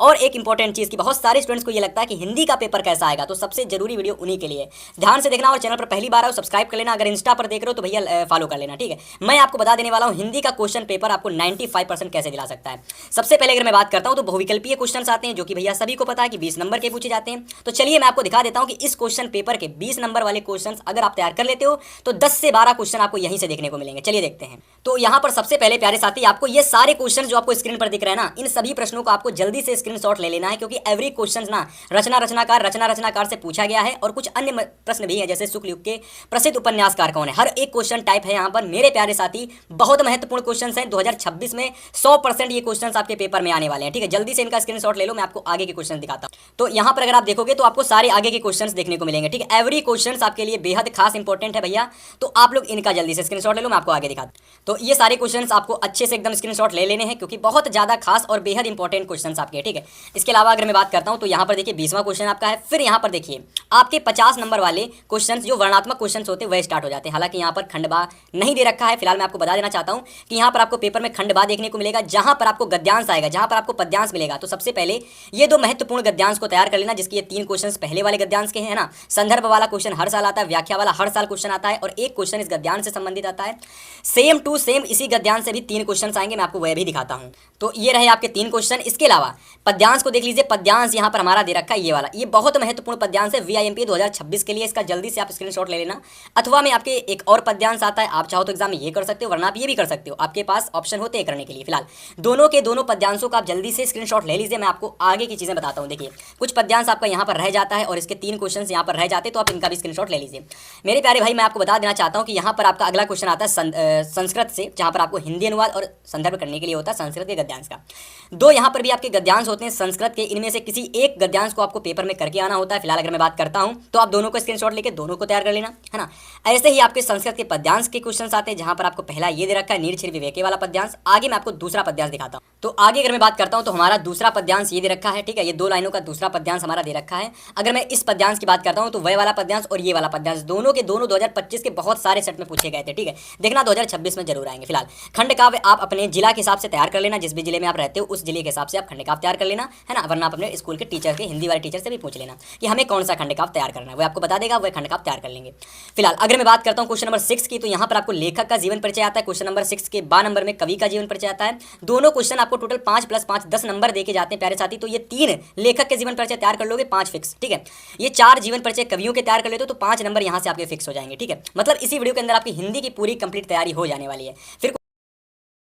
और एक इंपॉर्टेंट चीज़ की बहुत सारे स्टूडेंट्स को ये लगता है कि हिंदी का पेपर कैसा आएगा, तो सबसे जरूरी वीडियो उन्हीं के लिए। ध्यान से देखना और चैनल पर पहली बार आओ सब्सक्राइब कर लेना, अगर इंस्टा पर देख रहे हो तो भैया फॉलो कर लेना, ठीक है। मैं आपको बता देने वाला हूँ हिंदी का क्वेश्चन पेपर आपको 95% कैसे दिला सकता है। सबसे पहले अगर मैं बात करता हूँ तो बहुविकल्पीय क्वेश्चन आते हैं, जो कि भैया सभी को पता है कि 20 नंबर के पूछे जाते हैं। तो चलिए मैं आपको दिखा देता हूँ कि इस क्वेश्चन पेपर के 20 नंबर वाले क्वेश्चन अगर आप तैयार कर लेते हो तो 10 से 12 क्वेश्चन आपको यहीं से देखने को मिलेंगे। चलिए देखते हैं। तो यहाँ पर सबसे पहले प्यारे साथी आपको ये सारे क्वेश्चन जो आपको स्क्रीन पर दिख रहे हैं ना, इन सभी प्रश्नों को आपको जल्दी से स्क्रीनशॉट ले लेना है, क्योंकि एवरी क्वेश्चन ना रचनाकार से पूछा गया है और कुछ अन्य प्रश्न भी हैं, जैसे शुक्ल युग के प्रसिद्ध उपन्यासकार कौन है, हर एक क्वेश्चन टाइप है यहाँ पर मेरे प्यारे साथी। बहुत महत्वपूर्ण क्वेश्चन हैं, 2026 में 100% ये क्वेश्चन आपके पेपर में आने वाले हैं, ठीक है। जल्दी से इनका स्क्रीनशॉट ले लो, मैं आपको आगे के क्वेश्चन दिखाता हूँ। तो यहाँ पर अगर आप देखोगे तो आपको सारे आगे के क्वेश्चन देखने को मिलेंगे, ठीक है। एवरी क्वेश्चन आपके लिए बेहद खास इंपॉर्टेंट है भैया, तो आप लोग इनका जल्दी से स्क्रीनशॉट ले लो, मैं आपको आगे दिखाता हूँ। तो ये सारे क्वेश्चंस आपको अच्छे से एकदम स्क्रीनशॉट ले लेने हैं, क्योंकि बहुत ज्यादा खास और बेहद इंपॉर्टेंट क्वेश्चंस आपके, ठीक है। इसके अलावा अगर मैं बात करता हूं तो यहाँ पर देखिए 20वां क्वेश्चन आपका है। फिर यहाँ पर देखिए आपके 50 नंबर वाले क्वेश्चंस जो वर्णात्मक क्वेश्चंस होते हैं वह स्टार्ट हो जाते हैं। हालांकि यहाँ पर खंडबा नहीं दे रखा है, फिलहाल मैं आपको बता देना चाहता हूँ कि यहाँ पर आपको पेपर में खंडबा देखने को मिलेगा, जहां पर आपको गद्यांश आएगा, जहां पर आपको पद्यांश मिलेगा। तो सबसे पहले ये दो महत्वपूर्ण गद्यांश को तैयार कर लेना, जिसकी ये 3 क्वेश्चन पहले वाले गद्यांश के हैं ना। संदर्भ वाला क्वेश्चन हर साल आता है, व्याख्या वाला हर साल क्वेश्चन आता है, और एक क्वेश्चन इस गद्यांश से संबंधित आता है। सेम टू सेम इसी गद्यांश से भी 3 क्वेश्चन आएंगे, मैं आपको वह भी दिखाता हूं। तो ये रहे आपके 3 क्वेश्चन। इसके अलावा पद्यांश को देख लीजिए, पद्यांश यहां पर हमारा दे रखा है ये वाला, ये बहुत महत्वपूर्ण पद्यांश है VIMP 2026 के लिए, इसका जल्दी से आप स्क्रीनशॉट ले लेना। अथवा में आपके एक और पद्यांश आता है, आप चाहो तो एग्जाम में ये कर सकते हो, वरना आप ये भी कर सकते हो, आपके पास ऑप्शन होते हैं करने के लिए। फिलहाल दोनों के दोनों पद्यांशों का आप जल्दी से स्क्रीनशॉट ले लीजिए, मैं आपको आगे की चीजें बताता हूं। देखिए कुछ पद्यांश आपका यहाँ पर रह जाता है और इसके 3 क्वेश्चन यहाँ पर रह जाते हैं, तो आप इनका भी स्क्रीनशॉट ले लीजिए। मेरे प्यारे भाई मैं आपको बता देना चाहता हूँ कि यहाँ पर आपका अगला क्वेश्चन आता है संस्कृत से, जहाँ पर आपको हिंदी अनुवाद और संदर्भ करने के लिए होता है संस्कृत के गद्यांश का। 2 यहाँ पर भी आपके गद्यांश होते हैं संस्कृत के, इनमें से किसी एक गद्यांश को आपको पेपर में करके आना होता है। फिलहाल अगर मैं बात करता हूँ तो आप दोनों को स्क्रीनशॉट लेके दोनों को तैयार कर लेना, है ना। ऐसे ही आपके संस्कृत के पद्यांश के क्वेश्चन आते हैं, जहाँ पर आपको पहला ये दे रखा है नीर विवेके वाला पद्यांश। आगे मैं आपको दूसरा पद्यांश दिखाता हूँ। तो आगे अगर मैं बात करता हूँ तो हमारा दूसरा पद्यांश ये दे रखा है, ठीक है। ये 2 लाइनों का दूसरा पद्यांश हमारा दे रखा है। अगर मैं इस पद्यांश की बात करता हूँ तो वह वाला पद्यांश और ये वाला पद्यांश दोनों के दोनों 2025 के बहुत सारे सेट में पूछे गए थे, ठीक है। देखना 2026 में जरूर आएंगे। फिलहाल खंड काव्य आप अपने जिला के हिसाब से तैयार कर लेना, जिस भी जिले में आप रहते हो उस जिले के हिसाब से आप खंड काव्य तैयार कर लेना, है ना। वरना आप अपने स्कूल के टीचर के हिंदी वाले टीचर से भी पूछ लेना कि हमें कौन सा खंड काव्य तैयार करना है, वो आपको बता देगा, वह खंड काव्य तैयार कर लेंगे। फिलहाल अगर मैं बात करता हूँ क्वेश्चन नंबर 6 की, तो यहाँ पर आपको लेखक का जीवन परिचय आता है। क्वेश्चन नंबर 6 के 12 नंबर में कवि का जीवन परिचय आता है। दोनों क्वेश्चन आपको टोटल 5 + 5 10 नंबर देके जाते हैं प्यारे साथी। तो ये 3 लेखक के जीवन परिचय तैयार कर लोगे, 5 फिक्स, ठीक है। ये 4 जीवन परिचय कवियों के तैयार कर लेते हो तो 5 नंबर यहाँ से आपके फिक्स हो जाएंगे, ठीक है। मतलब इसी वीडियो के अंदर आपकी हिंदी की पूरी कंप्लीट तैयारी हो जाने वाली है। फिर